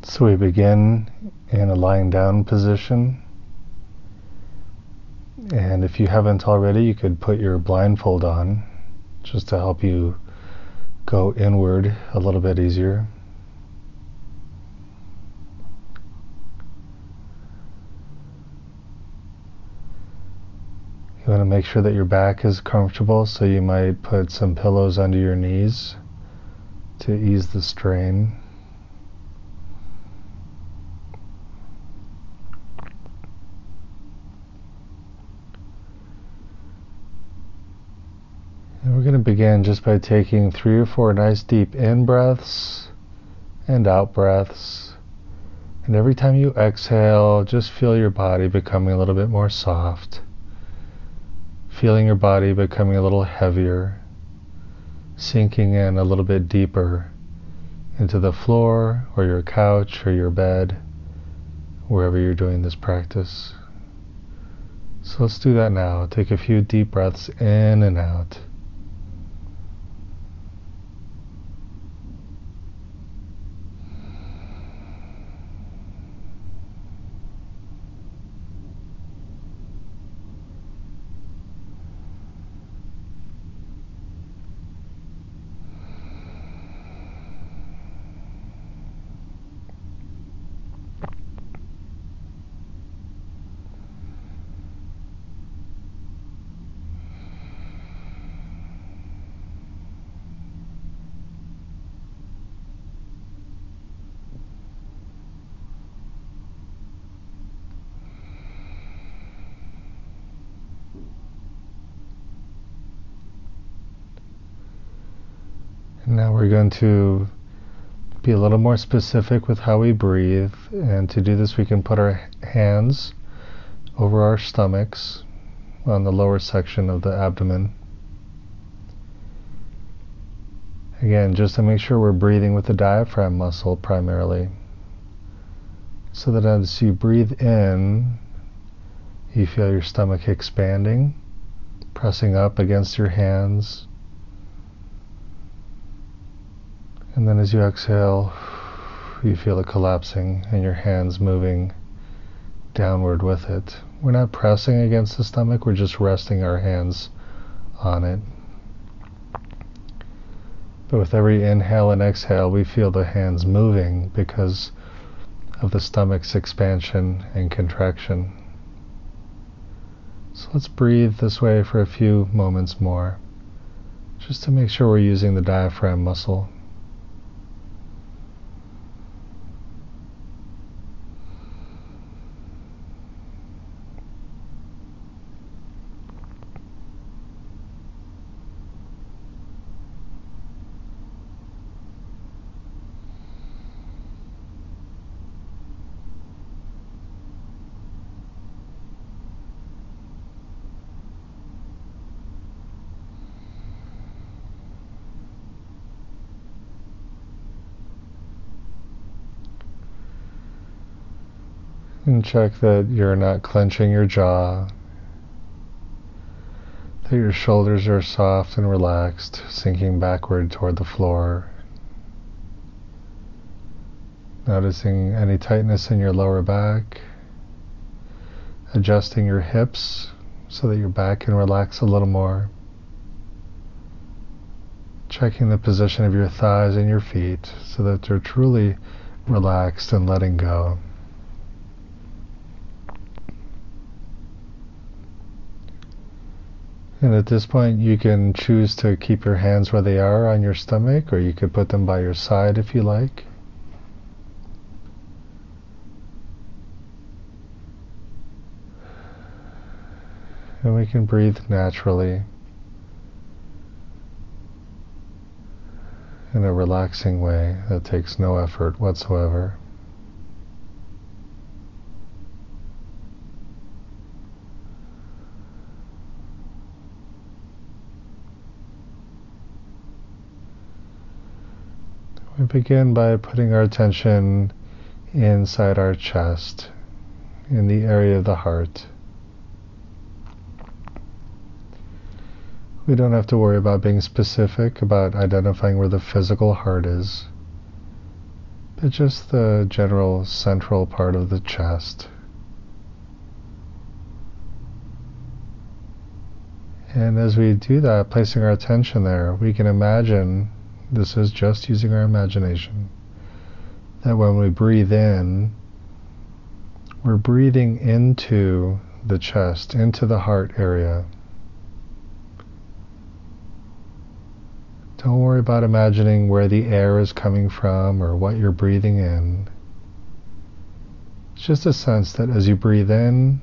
So we begin in a lying down position, and if you haven't already, you could put your blindfold on just to help you go inward a little bit easier. You want to make sure that your back is comfortable, so you might put some pillows under your knees to ease the strain. And we're going to begin just by taking 3 or 4 nice deep in breaths and out breaths. And every time you exhale, just feel your body becoming a little bit more soft. Feeling your body becoming a little heavier, sinking in a little bit deeper into the floor or your couch or your bed, wherever you're doing this practice. So let's do that now. Take a few deep breaths in and out. Now we're going to be a little more specific with how we breathe, and to do this we can put our hands over our stomachs on the lower section of the abdomen. Again, just to make sure we're breathing with the diaphragm muscle primarily, so that as you breathe in, you feel your stomach expanding, pressing up against your hands. And then as you exhale, you feel it collapsing and your hands moving downward with it. We're not pressing against the stomach, we're just resting our hands on it. But with every inhale and exhale, we feel the hands moving because of the stomach's expansion and contraction. So let's breathe this way for a few moments more, just to make sure we're using the diaphragm muscle. And check that you're not clenching your jaw, that your shoulders are soft and relaxed, sinking backward toward the floor. Noticing any tightness in your lower back, adjusting your hips so that your back can relax a little more. Checking the position of your thighs and your feet so that they're truly relaxed and letting go. And at this point you can choose to keep your hands where they are on your stomach, or you could put them by your side if you like. And we can breathe naturally in a relaxing way that takes no effort whatsoever. We begin by putting our attention inside our chest, in the area of the heart. We don't have to worry about being specific about identifying where the physical heart is. but just the general central part of the chest. And as we do that, placing our attention there, we can imagine, this is just using our imagination, that when we breathe in, we're breathing into the chest, into the heart area. Don't worry about imagining where the air is coming from or what you're breathing in. It's just a sense that as you breathe in,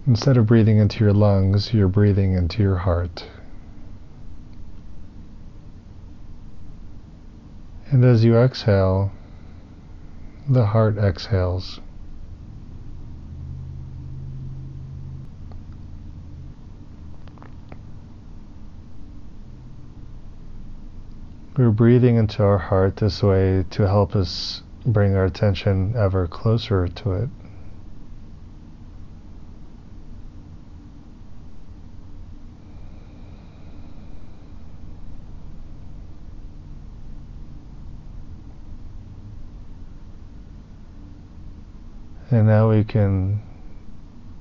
instead of breathing into your lungs, you're breathing into your heart. And as you exhale, the heart exhales. We're breathing into our heart this way to help us bring our attention ever closer to it. And now we can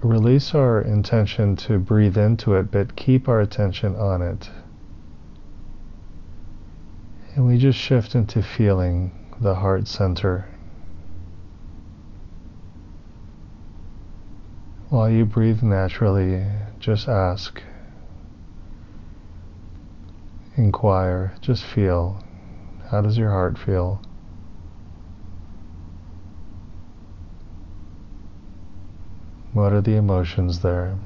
release our intention to breathe into it, but keep our attention on it. And we just shift into feeling the heart center. While you breathe naturally, just ask, inquire, just feel. How does your heart feel? What are the emotions there?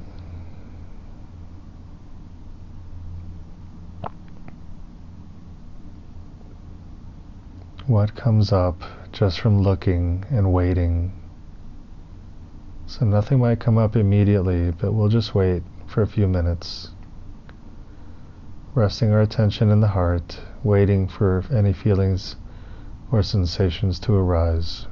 What comes up just from looking and waiting? So nothing might come up immediately, but we'll just wait for a few minutes. Resting our attention in the heart, waiting for any feelings or sensations to arise.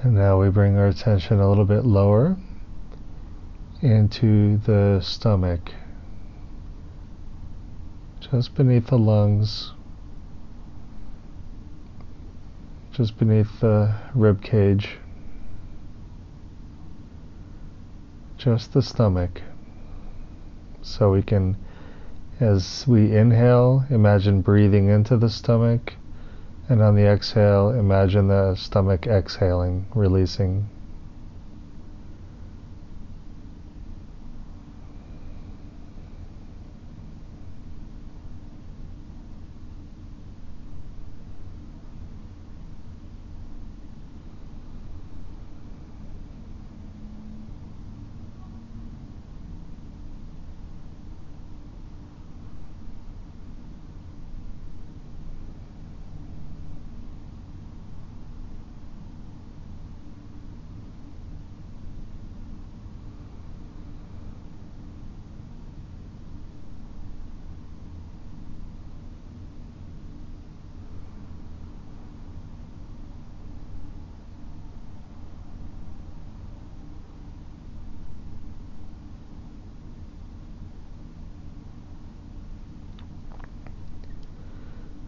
And now we bring our attention a little bit lower into the stomach, just beneath the lungs, just beneath the rib cage, just the stomach. So we can, as we inhale, imagine breathing into the stomach, and on the exhale, imagine the stomach exhaling, releasing.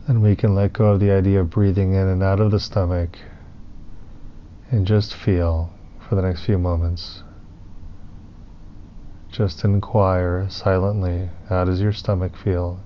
And we can let go of the idea of breathing in and out of the stomach and just feel for the next few moments. Just inquire silently, how does your stomach feel?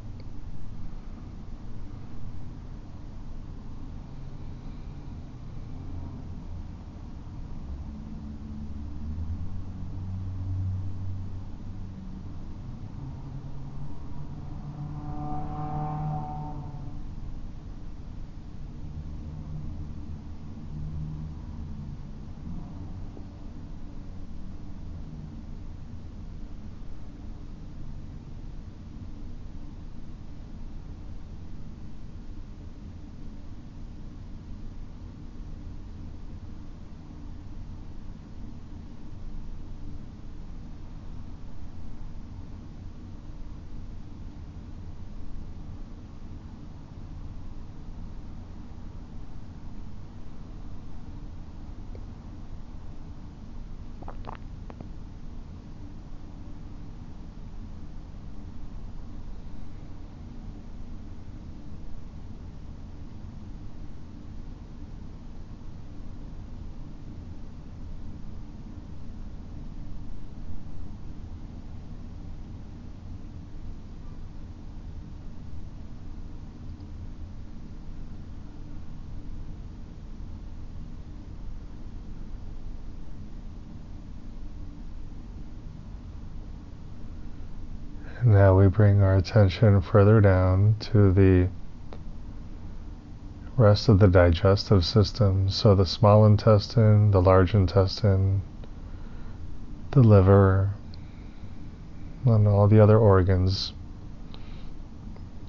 Now we bring our attention further down to the rest of the digestive system. So the small intestine, the large intestine, the liver, and all the other organs,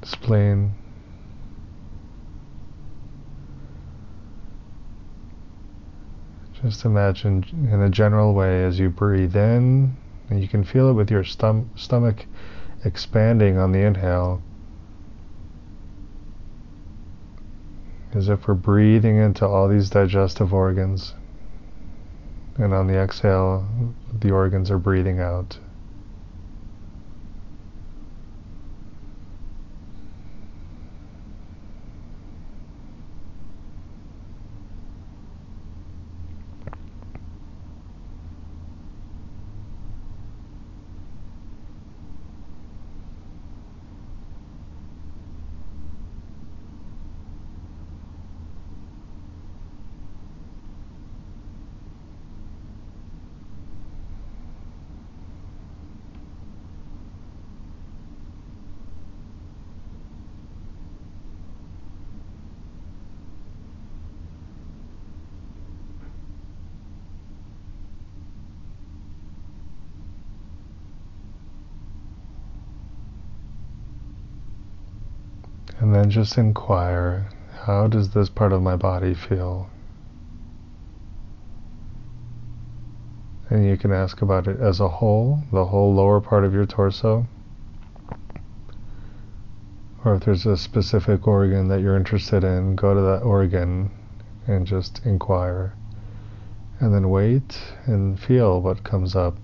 spleen. Just imagine in a general way as you breathe in, and you can feel it with your stomach expanding on the inhale, as if we're breathing into all these digestive organs, and on the exhale the organs are breathing out. And then just inquire, how does this part of my body feel? And you can ask about it as a whole, the whole lower part of your torso. Or if there's a specific organ that you're interested in, go to that organ and just inquire. And then wait and feel what comes up.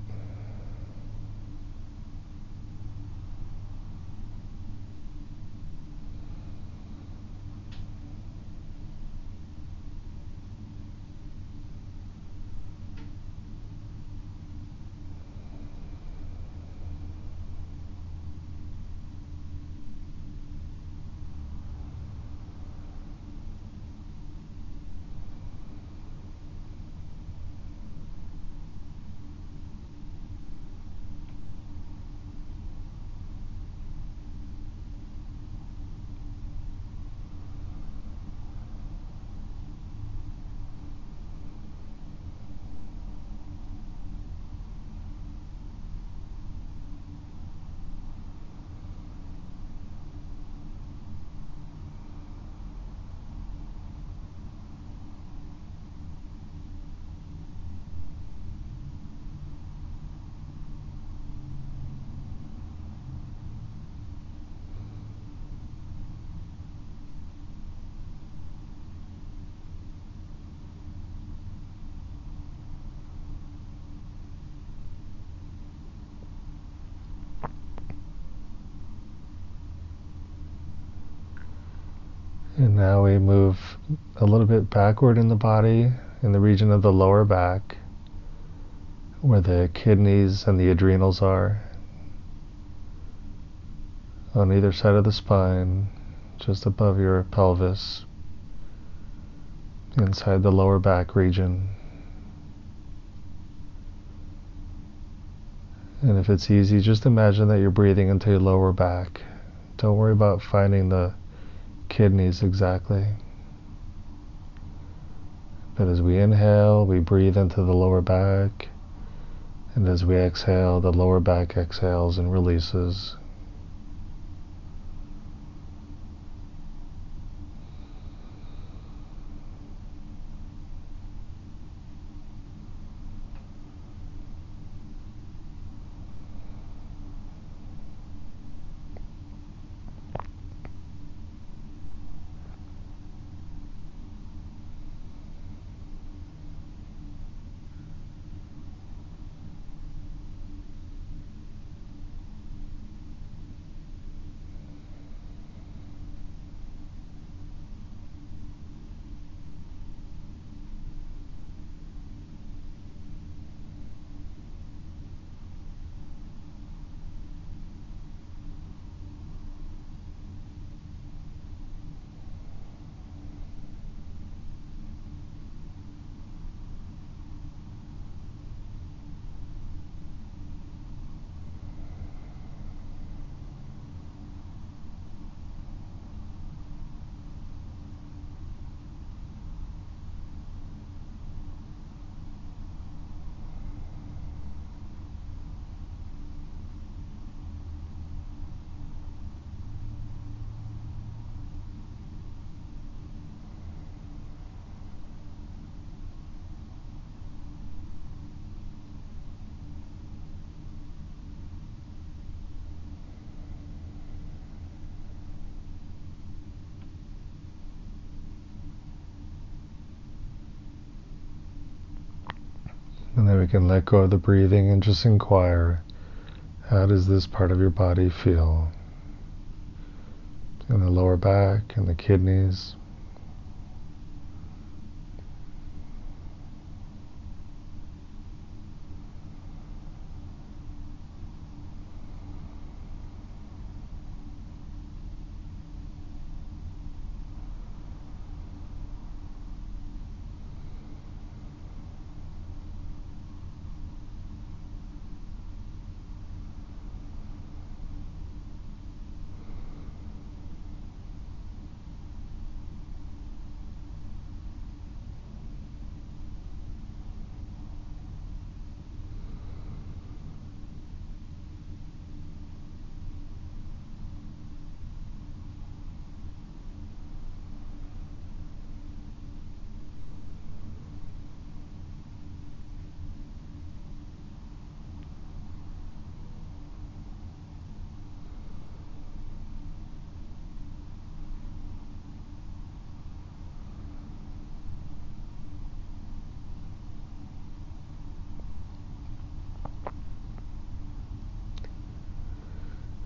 And now we move a little bit backward in the body, in the region of the lower back, where the kidneys and the adrenals are, on either side of the spine, just above your pelvis, inside the lower back region. And if it's easy, just imagine that you're breathing into your lower back. Don't worry about finding the kidneys exactly. But as we inhale, we breathe into the lower back. And as we exhale, the lower back exhales and releases. And then we can let go of the breathing and just inquire, how does this part of your body feel? In the lower back, in the kidneys.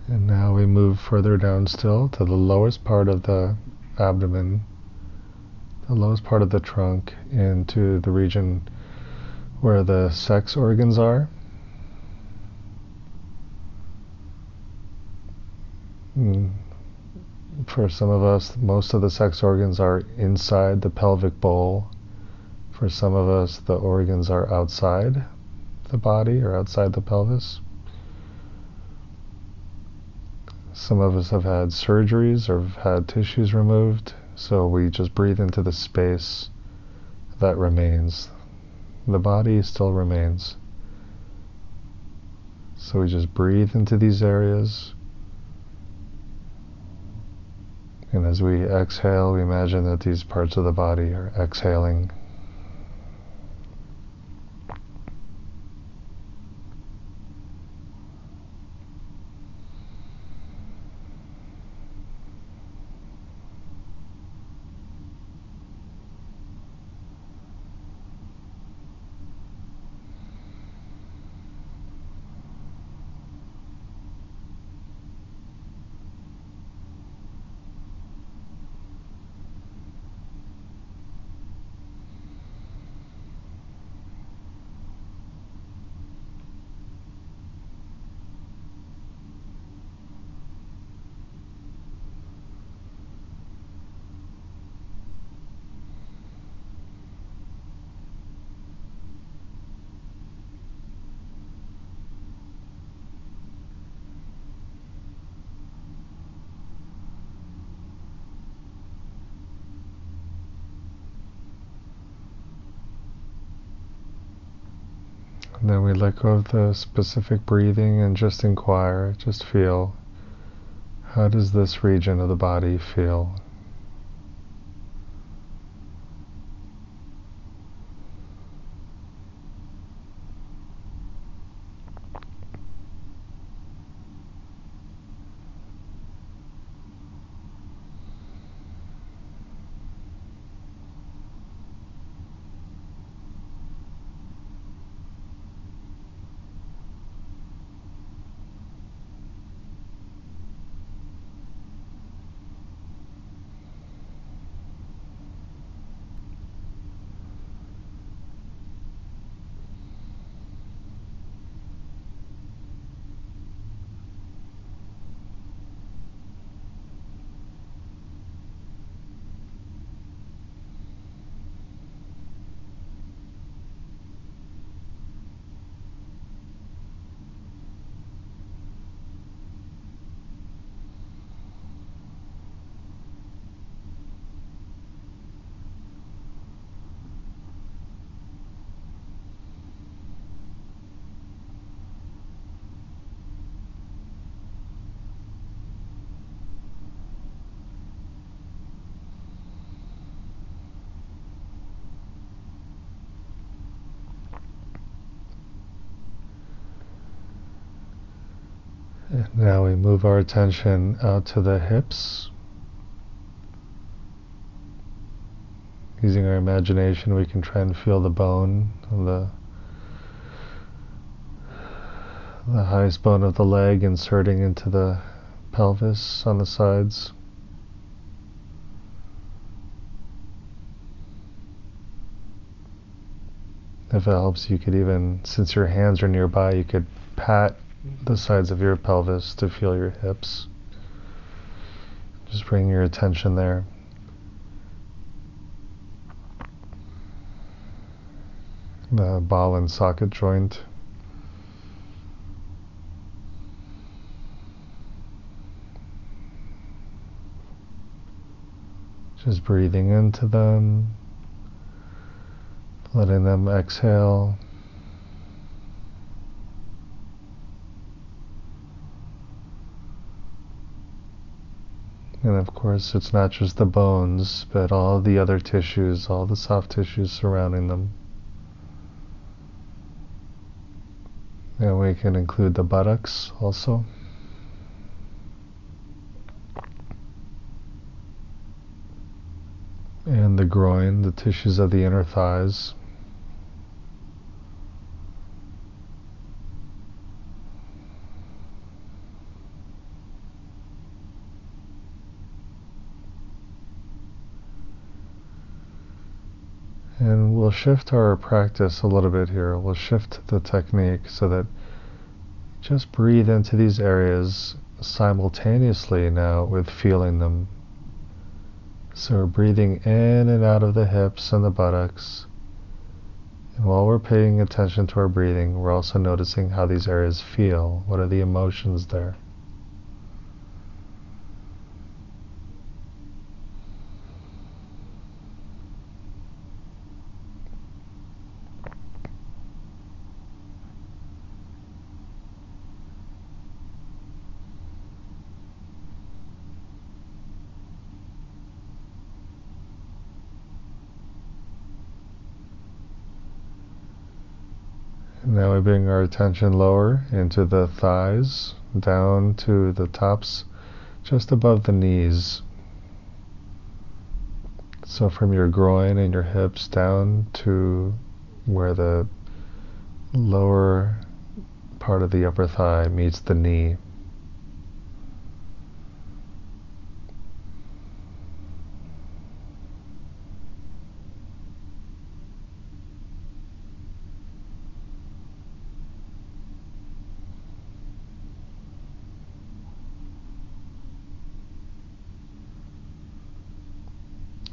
And now we move further down still to the lowest part of the abdomen, the lowest part of the trunk, into the region where the sex organs are. For some of us, most of the sex organs are inside the pelvic bowl. For some of us, the organs are outside the body or outside the pelvis. Some of us have had surgeries or have had tissues removed, so we just breathe into the space that remains. The body still remains. So we just breathe into these areas. And as we exhale, we imagine that these parts of the body are exhaling. And then we let go of the specific breathing and just inquire, just feel, how does this region of the body feel? And now we move our attention out to the hips. Using our imagination, we can try and feel the bone, the highest bone of the leg inserting into the pelvis on the sides. If it helps, you could even, since your hands are nearby, you could pat the sides of your pelvis to feel your hips. Just bring your attention there. The ball and socket joint. Just breathing into them, letting them exhale. And of course, it's not just the bones, but all the other tissues, all the soft tissues surrounding them. And we can include the buttocks also. And the groin, the tissues of the inner thighs. And we'll shift our practice a little bit here. We'll shift the technique so that just breathe into these areas simultaneously now with feeling them. So we're breathing in and out of the hips and the buttocks. And while we're paying attention to our breathing, we're also noticing how these areas feel. What are the emotions there? Now we bring our attention lower into the thighs, down to the tops, just above the knees. So from your groin and your hips down to where the lower part of the upper thigh meets the knee.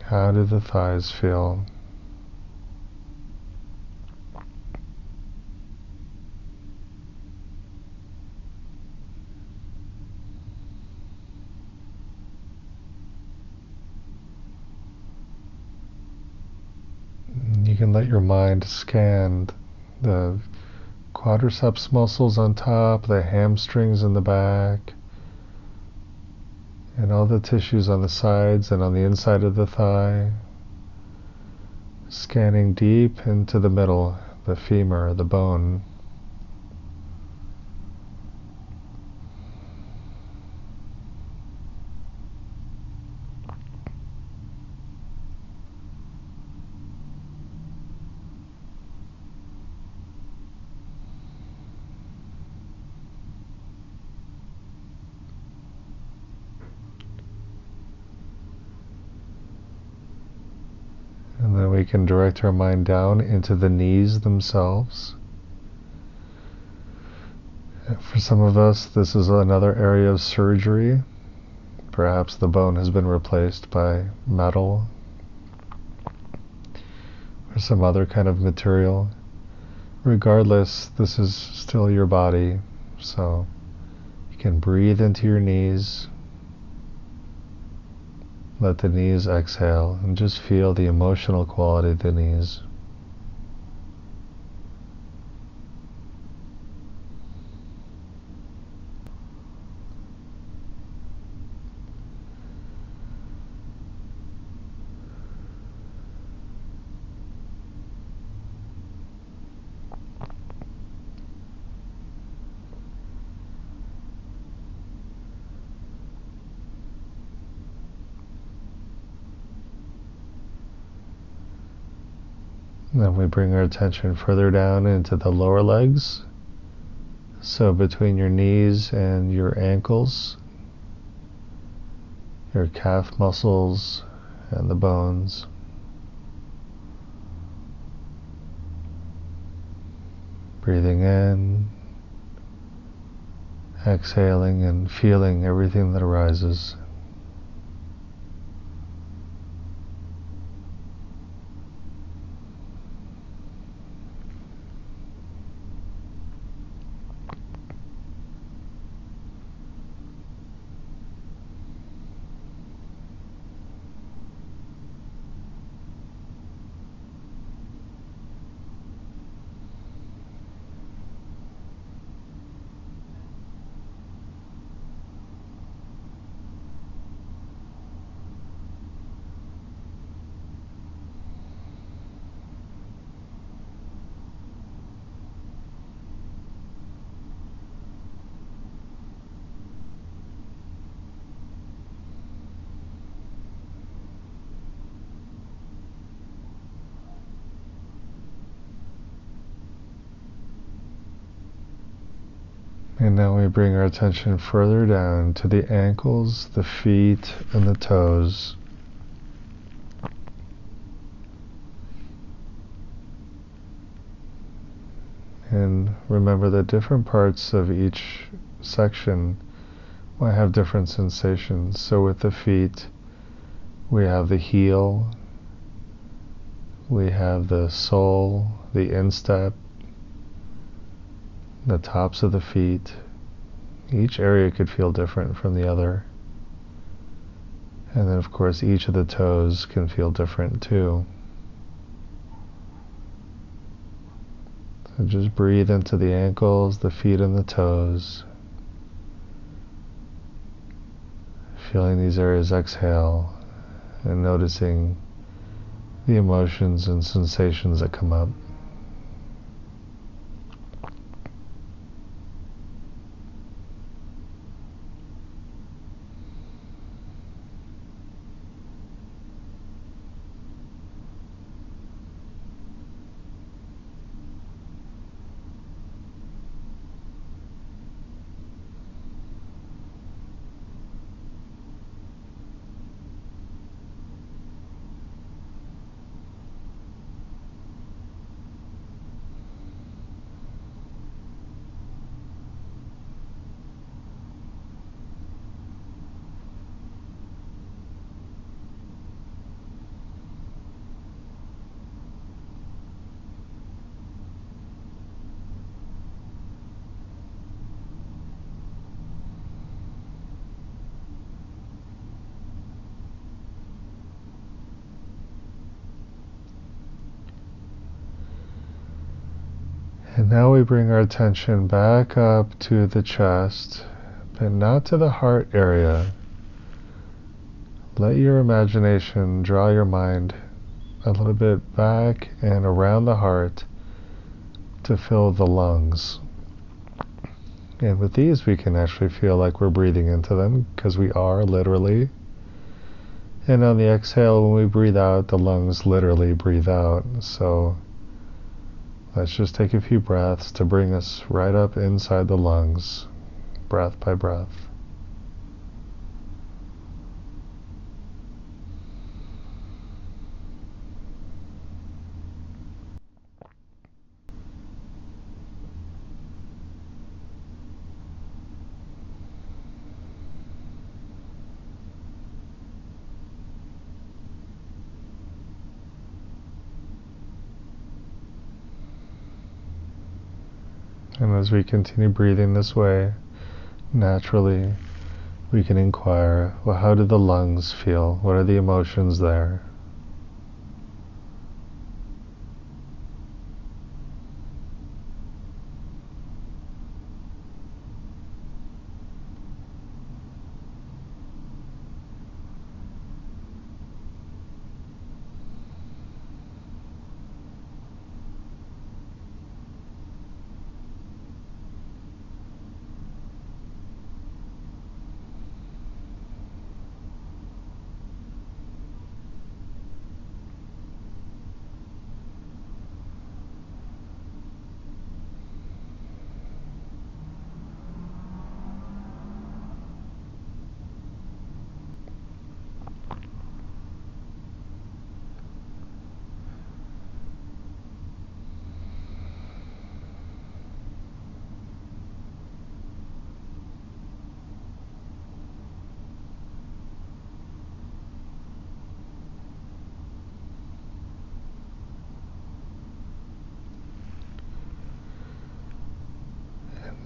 How do the thighs feel? You can let your mind scan the quadriceps muscles on top, the hamstrings in the back, and all the tissues on the sides and on the inside of the thigh, scanning deep into the middle, the femur, the bone. And then we can direct our mind down into the knees themselves. For some of us, this is another area of surgery. Perhaps the bone has been replaced by metal or some other kind of material. Regardless, this is still your body, so you can breathe into your knees. Let the knees exhale and just feel the emotional quality of the knees. Then we bring our attention further down into the lower legs. So between your knees and your ankles, your calf muscles and the bones. Breathing in, exhaling, and feeling everything that arises. And now we bring our attention further down to the ankles, the feet, and the toes. And remember that different parts of each section might have different sensations. So with the feet, we have the heel, we have the sole, the instep, the tops of the feet. Each area could feel different from the other. And then of course each of the toes can feel different too. So just breathe into the ankles, the feet, and the toes. Feeling these areas exhale and noticing the emotions and sensations that come up. And now we bring our attention back up to the chest, but not to the heart area. Let your imagination draw your mind a little bit back and around the heart to fill the lungs. And with these, we can actually feel like we're breathing into them, because we are literally. And on the exhale, when we breathe out, the lungs literally breathe out. So let's just take a few breaths to bring us right up inside the lungs, breath by breath. And as we continue breathing this way, naturally, we can inquire, well, how do the lungs feel? What are the emotions there?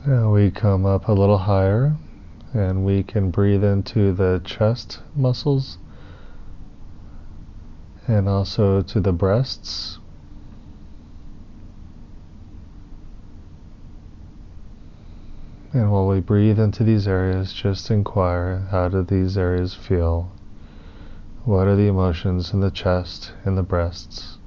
Now we come up a little higher, and we can breathe into the chest muscles and also to the breasts. And while we breathe into these areas, just inquire, how do these areas feel? What are the emotions in the chest and the breasts?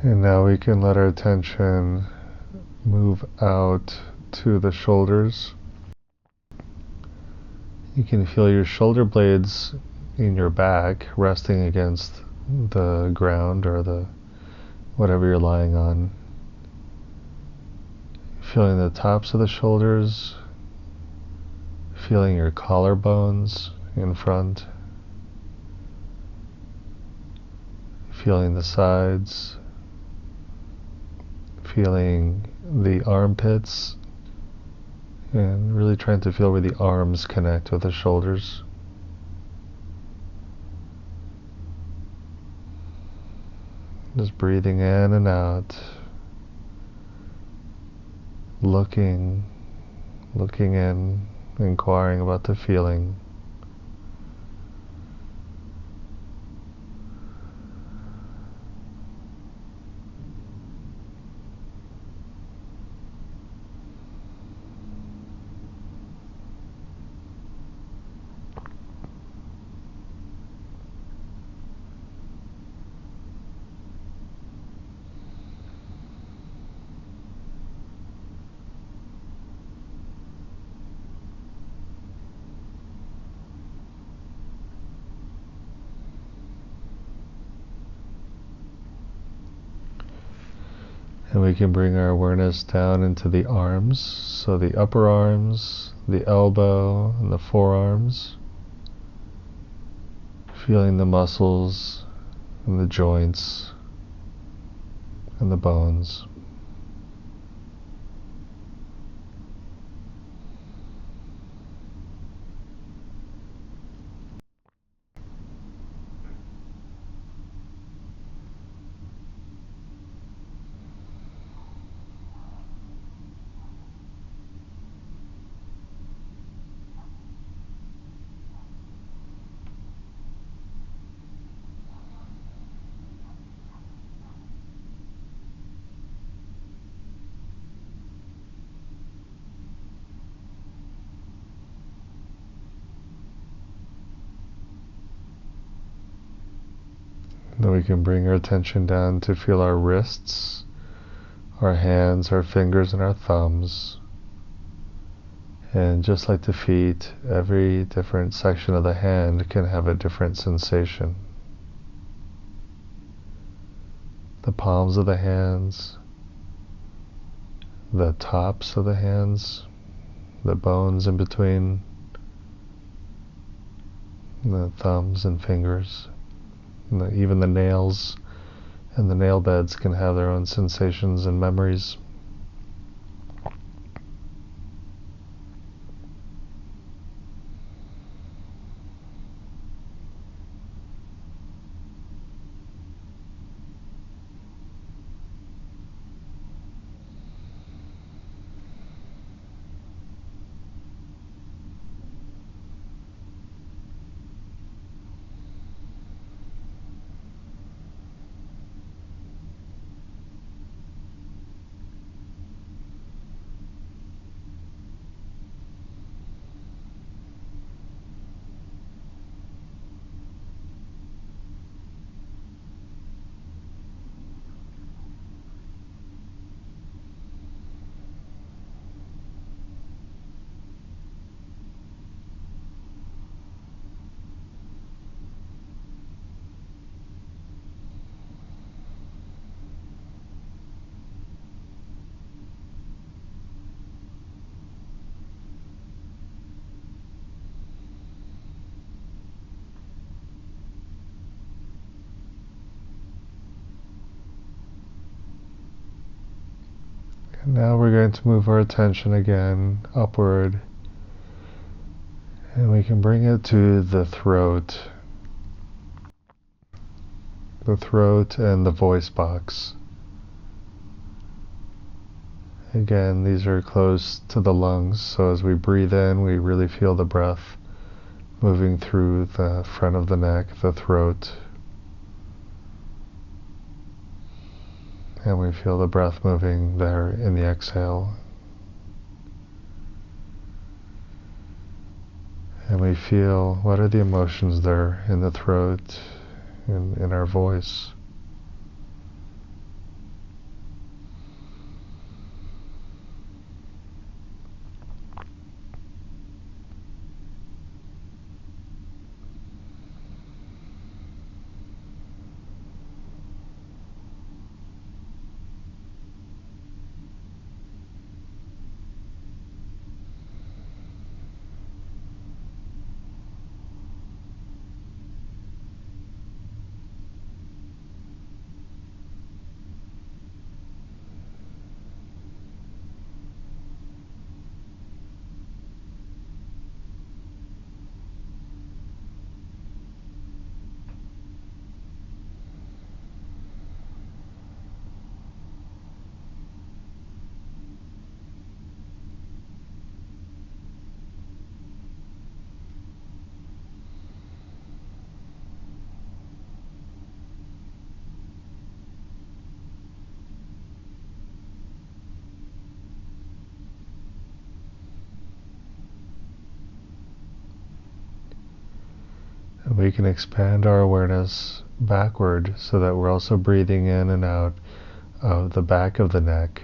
And now we can let our attention move out to the shoulders. You can feel your shoulder blades in your back resting against the ground or the whatever you're lying on. Feeling the tops of the shoulders, feeling your collarbones in front, feeling the sides, feeling the armpits, and really trying to feel where the arms connect with the shoulders. Just breathing in and out, looking in, inquiring about the feeling. And we can bring our awareness down into the arms, so the upper arms, the elbow, and the forearms. Feeling the muscles and the joints and the bones. Then we can bring our attention down to feel our wrists, our hands, our fingers, and our thumbs. And just like the feet, every different section of the hand can have a different sensation. The palms of the hands, the tops of the hands, the bones in between the thumbs and fingers. Even the nails and the nail beds can have their own sensations and memories. Now we're going to move our attention again upward, and we can bring it to the throat and the voice box. Again, these are close to the lungs, so as we breathe in, we really feel the breath moving through the front of the neck, the throat, and we feel the breath moving there in the exhale. And we feel what are the emotions there in the throat, in our voice. We can expand our awareness backward so that we're also breathing in and out of the back of the neck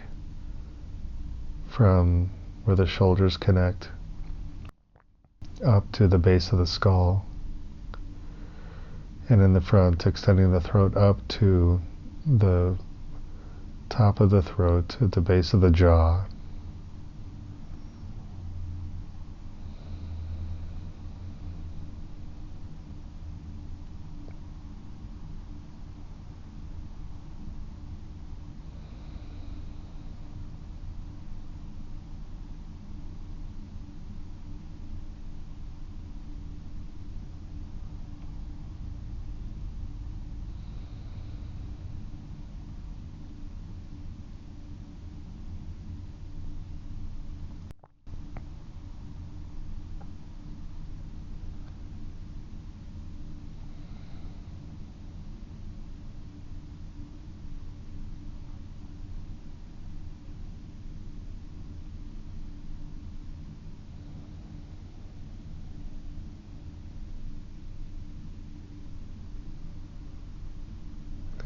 from where the shoulders connect up to the base of the skull, and in the front extending the throat up to the top of the throat at the base of the jaw.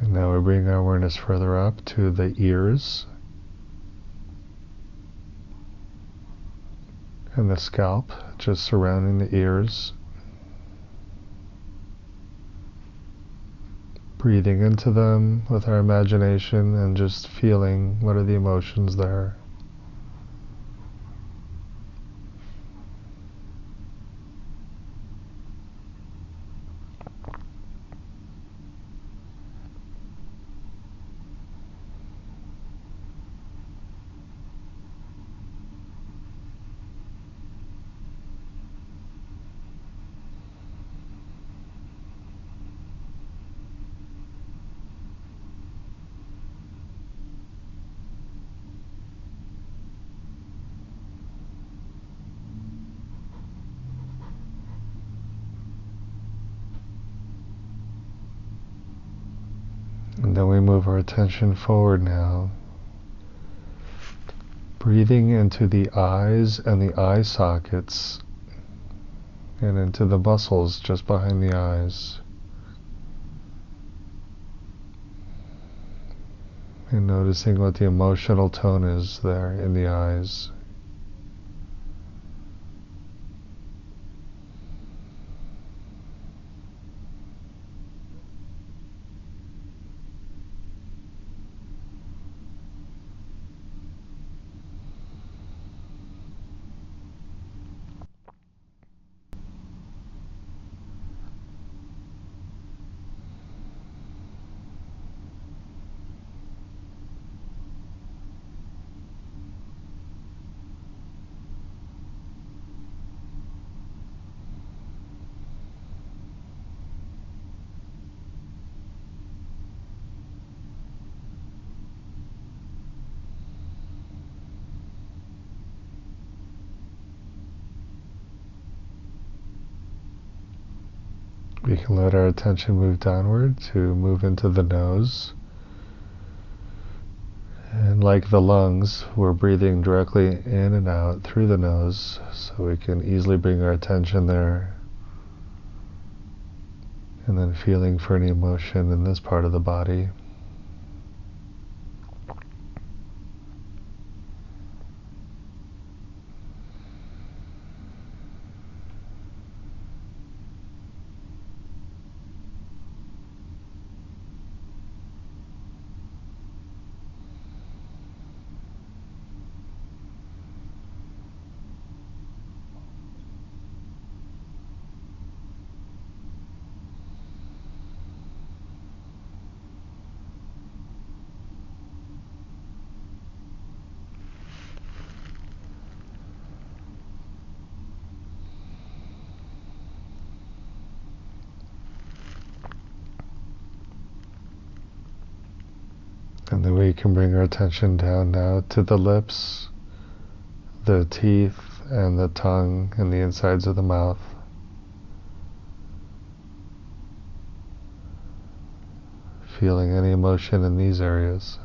And now we bring our awareness further up to the ears and the scalp, just surrounding the ears. Breathing into them with our imagination and just feeling what are the emotions there. And then we move our attention forward now, breathing into the eyes and the eye sockets and into the muscles just behind the eyes. And noticing what the emotional tone is there in the eyes. We can let our attention move downward to move into the nose. And like the lungs, we're breathing directly in and out through the nose, so we can easily bring our attention there. And then feeling for any emotion in this part of the body. And then we can bring our attention down now to the lips, the teeth, and the tongue, and the insides of the mouth. Feeling any emotion in these areas.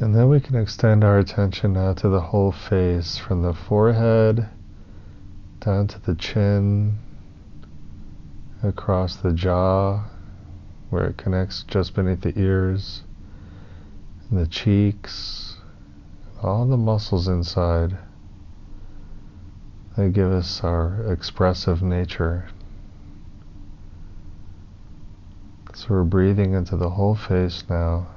And then we can extend our attention now to the whole face, from the forehead down to the chin, across the jaw, where it connects just beneath the ears, and the cheeks, all the muscles inside that give us our expressive nature. So we're breathing into the whole face now.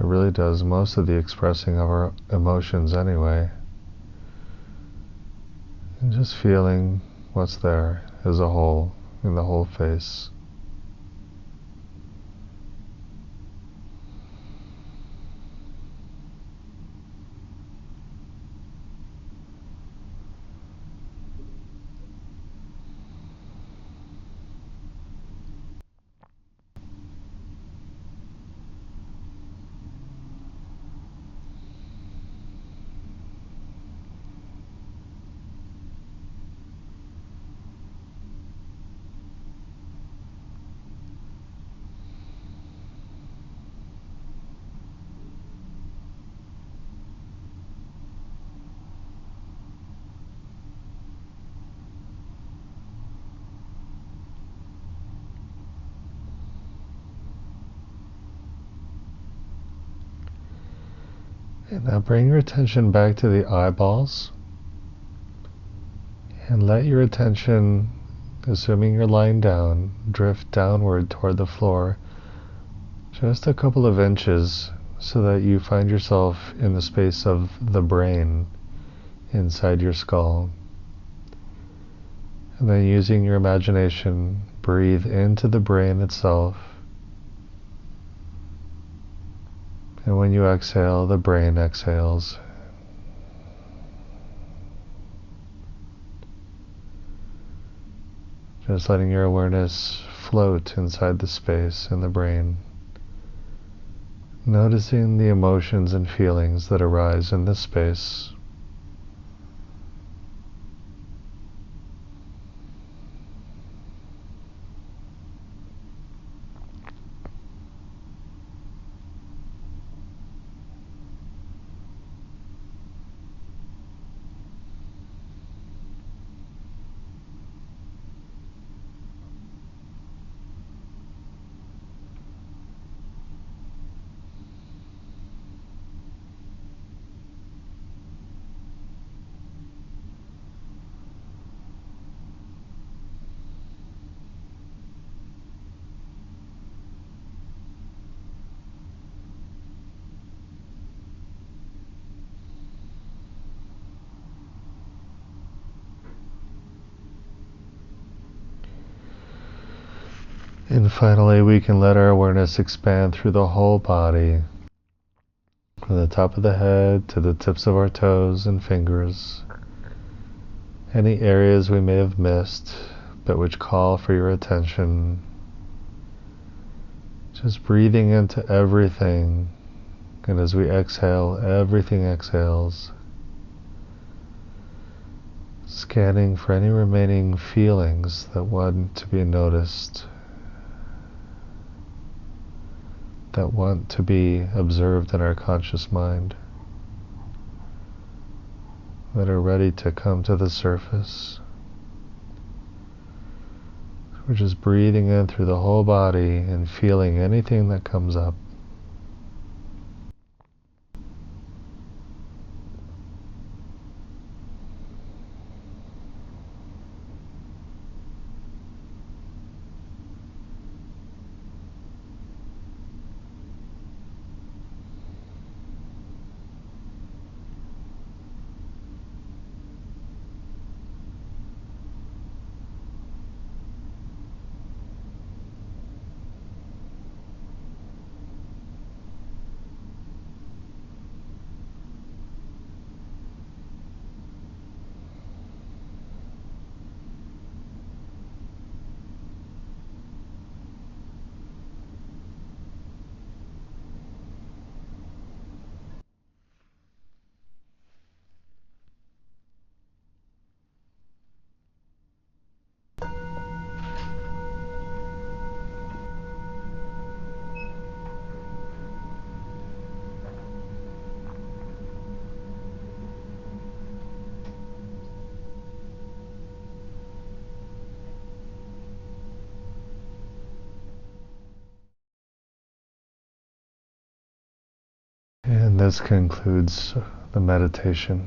It really does most of the expressing of our emotions anyway. And just feeling what's there as a whole, in the whole face. And now bring your attention back to the eyeballs, and let your attention, assuming you're lying down, drift downward toward the floor just a couple of inches, so that you find yourself in the space of the brain inside your skull. And then, using your imagination, breathe into the brain itself. And when you exhale, the brain exhales. Just letting your awareness float inside the space in the brain. Noticing the emotions and feelings that arise in this space. And finally, we can let our awareness expand through the whole body, from the top of the head to the tips of our toes and fingers. Any areas we may have missed, but which call for your attention. Just breathing into everything, and as we exhale, everything exhales. Scanning for any remaining feelings that want to be noticed, that want to be observed in our conscious mind, that are ready to come to the surface. We're just breathing in through the whole body and feeling anything that comes up. this concludes the meditation.